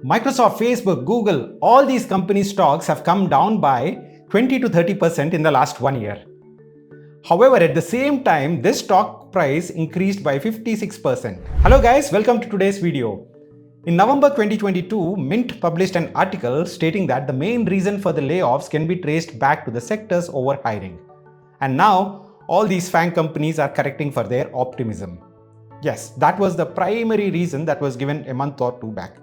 Microsoft, Facebook, Google, all these company stocks have come down by 20 to 30% in the last 1 year. However, at the same time, this stock price increased by 56%. Hello guys, welcome to today's video. In November 2022, Mint published an article stating that the main reason for the layoffs can be traced back to the sector's overhiring. And now, all these FANG companies are correcting for their optimism. Yes, that was the primary reason that was given a month or two back.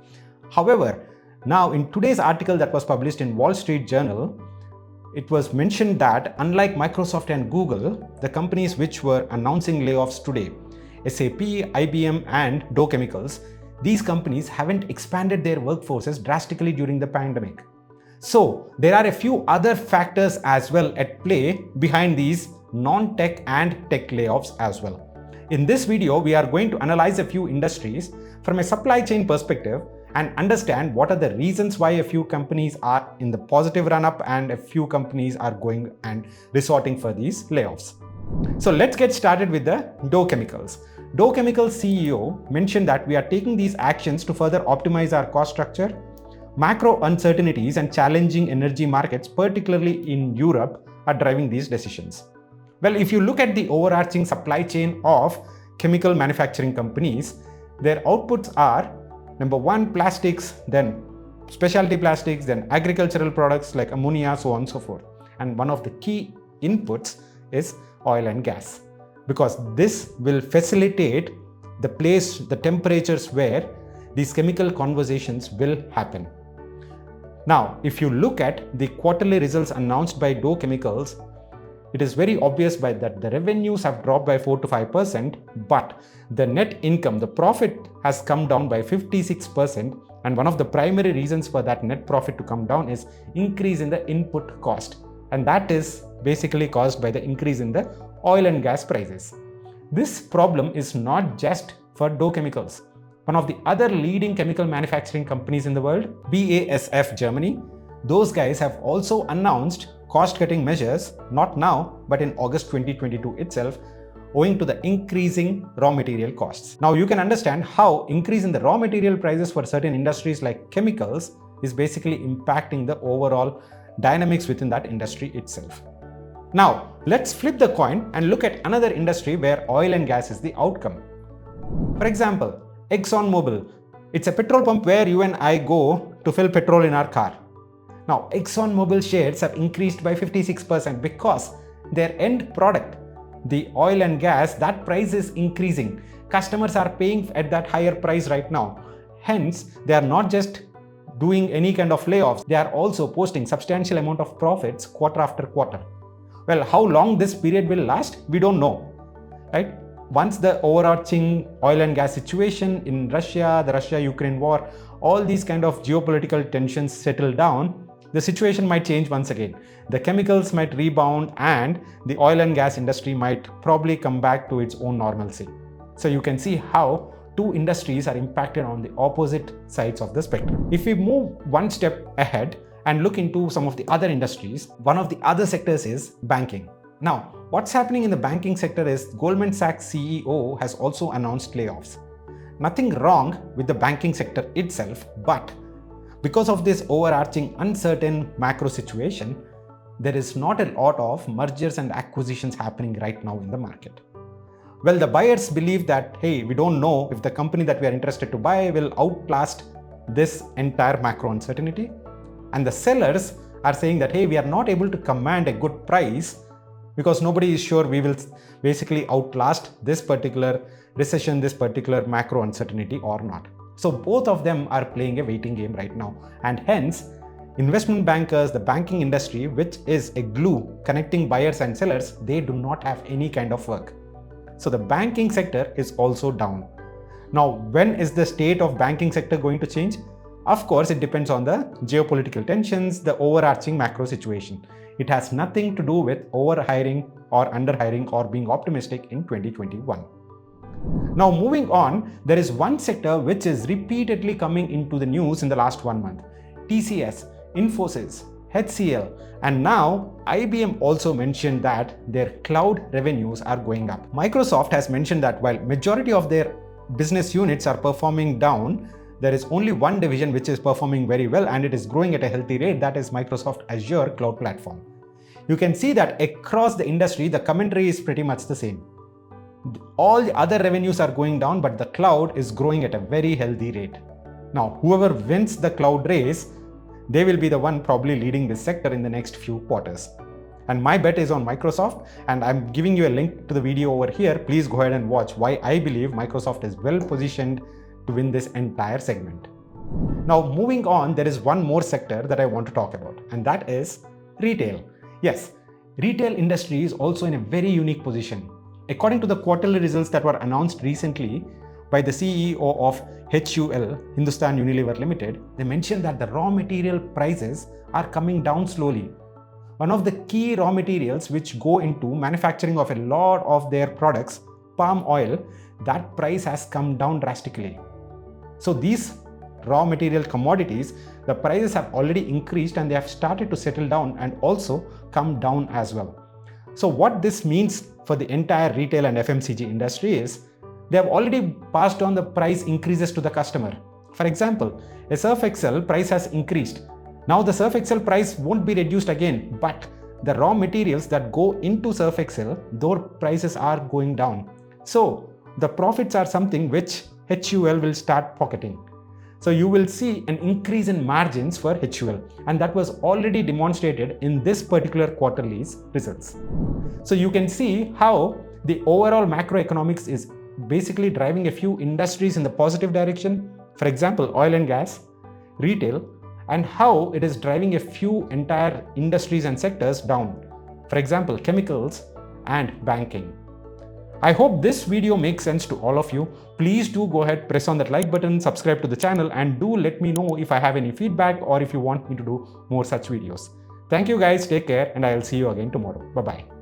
However, now in today's article that was published in Wall Street Journal, it was mentioned that unlike Microsoft and Google, the companies which were announcing layoffs today, SAP, IBM and DAO Chemicals, these companies haven't expanded their workforces drastically during the pandemic. So there are a few other factors as well at play behind these non-tech and tech layoffs as well. In this video, we are going to analyze a few industries from a supply chain perspective and understand what are the reasons why a few companies are in the positive run-up and a few companies are going and resorting for these layoffs. So let's get started with the DAO Chemicals. DAO Chemicals CEO mentioned that we are taking these actions to further optimize our cost structure. Macro uncertainties and challenging energy markets, particularly in Europe, are driving these decisions. Well, if you look at the overarching supply chain of chemical manufacturing companies, their outputs are number one, plastics, then specialty plastics, then agricultural products like ammonia, so on and so forth. And one of the key inputs is oil and gas, because this will facilitate the place, the temperatures where these chemical conversations will happen. Now, if you look at the quarterly results announced by DAO Chemicals, it is very obvious by that the revenues have dropped by 4 to 5%, but the net income, the profit has come down by 56%. And one of the primary reasons for that net profit to come down is increase in the input cost. And that is basically caused by the increase in the oil and gas prices. This problem is not just for DAO Chemicals. One of the other leading chemical manufacturing companies in the world, BASF Germany, those guys have also announced cost-cutting measures, not now, but in August 2022 itself, owing to the increasing raw material costs. Now you can understand how increase in the raw material prices for certain industries like chemicals is basically impacting the overall dynamics within that industry itself. Now, let's flip the coin and look at another industry where oil and gas is the outcome. For example, ExxonMobil. It's a petrol pump where you and I go to fill petrol in our car. Now, ExxonMobil shares have increased by 56% because their end product, the oil and gas, that price is increasing. Customers are paying at that higher price right now. Hence, they are not just doing any kind of layoffs, they are also posting substantial amount of profits quarter after quarter. Well, how long this period will last, we don't know, right? Once the overarching oil and gas situation in Russia, the Russia-Ukraine war, all these kind of geopolitical tensions settle down, the situation might change once again. The chemicals might rebound and the oil and gas industry might probably come back to its own normalcy. So you can see how two industries are impacted on the opposite sides of the spectrum. If we move one step ahead and look into some of the other industries, one of the other sectors is banking. Now, what's happening in the banking sector is Goldman Sachs CEO has also announced layoffs. Nothing wrong with the banking sector itself, but because of this overarching uncertain macro situation, there is not a lot of mergers and acquisitions happening right now in the market. Well, the buyers believe that, hey, we don't know if the company that we are interested to buy will outlast this entire macro uncertainty. And the sellers are saying that, hey, we are not able to command a good price because nobody is sure we will basically outlast this particular recession, this particular macro uncertainty or not. So both of them are playing a waiting game right now, and hence investment bankers, the banking industry, which is a glue connecting buyers and sellers, they do not have any kind of work. So the banking sector is also down. Now, when is the state of banking sector going to change? Of course, it depends on the geopolitical tensions, the overarching macro situation. It has nothing to do with overhiring or underhiring or being optimistic in 2021. Now moving on, there is one sector which is repeatedly coming into the news in the last 1 month. TCS, Infosys, HCL, and now IBM also mentioned that their cloud revenues are going up. Microsoft has mentioned that while majority of their business units are performing down, there is only one division which is performing very well and it is growing at a healthy rate, that is Microsoft Azure Cloud Platform. You can see that across the industry, the commentary is pretty much the same. All the other revenues are going down, but the cloud is growing at a very healthy rate. Now, whoever wins the cloud race, they will be the one probably leading this sector in the next few quarters. And my bet is on Microsoft, and I'm giving you a link to the video over here. Please go ahead and watch why I believe Microsoft is well positioned to win this entire segment. Now, moving on, there is one more sector that I want to talk about, and that is retail. Yes, retail industry is also in a very unique position. According to the quarterly results that were announced recently by the CEO of HUL, Hindustan Unilever Limited, they mentioned that the raw material prices are coming down slowly. One of the key raw materials which go into manufacturing of a lot of their products, palm oil, that price has come down drastically. So these raw material commodities, the prices have already increased and they have started to settle down and also come down as well. So what this means for the entire retail and FMCG industry is they have already passed on the price increases to the customer. For example, a Surf Excel price has increased. Now the Surf Excel price won't be reduced again, but the raw materials that go into Surf Excel, those prices are going down. So the profits are something which HUL will start pocketing. So you will see an increase in margins for HUL, and that was already demonstrated in this particular quarterly's results. So you can see how the overall macroeconomics is basically driving a few industries in the positive direction. For example, oil and gas, retail, and how it is driving a few entire industries and sectors down. For example, chemicals and banking. I hope this video makes sense to all of you. Please do go ahead, press on that like button, subscribe to the channel, and do let me know if I have any feedback or if you want me to do more such videos. Thank you guys, take care, and I'll see you again tomorrow. Bye-bye.